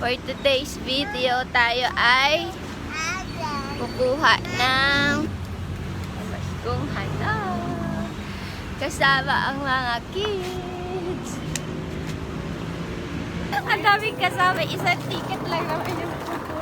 For today's video, tayo ay kukuha ng Paskong Handog. Kasama ang mga kids. Ang daming kasama. Isang ticket lang naman yung kukuha.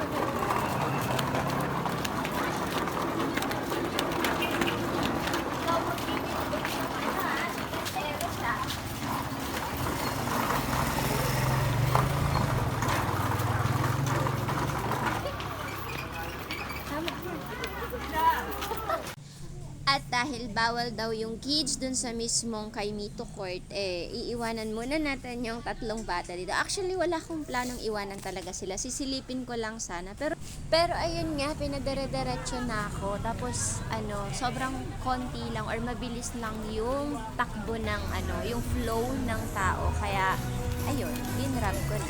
At dahil bawal daw yung kids dun sa mismong kay Mito Court, iiwanan muna natin yung tatlong bata dito. Actually, wala akong planong iwanan talaga sila. Sisilipin ko lang sana. Pero ayun nga, pinadere-derecho na ako. Tapos, sobrang konti lang or mabilis lang yung takbo ng, yung flow ng tao. Kaya, ayun, binrab ko na.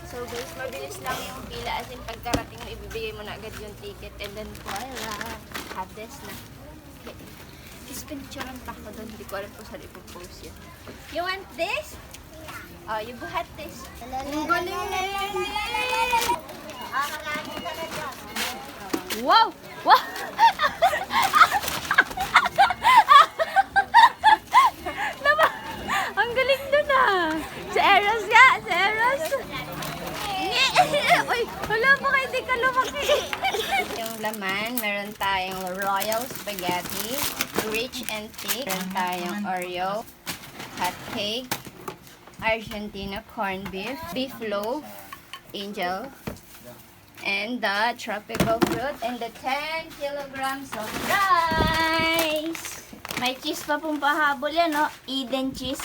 So guys, mabilis lang yung pila, as in pagkarating mo, ibibigay mo na agad yung ticket and then voila, have this na. Okay. Is picturean pa ko doon, hindi ko alam kung saan ipopost yun. You want this? Yeah. Oh, you go have this. Ang galing na yan! Wow! Wow! Ang galing doon ah! Si Eros nga! Si Eros! Uy! Wala pa kayo, di ka lumaki! Yung laman, meron tayong royal spaghetti, rich and thick. Meron tayong Oreo, hot cake, Argentina corned beef, beef loaf, angel, and the tropical fruit, and the 10 kilograms of rice! May cheese pa pong pahabol yan, no? Eden cheese.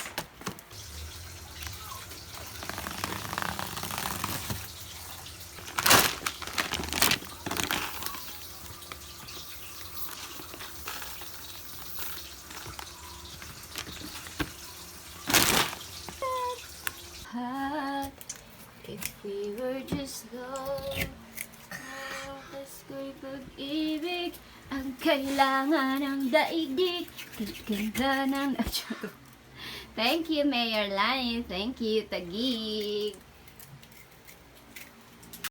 If we were just gold, tapos ko'y pag-ibig, ang kailangan ng daigdig, kaganda ng... Thank you, Mayor Lani. Thank you, Taguig.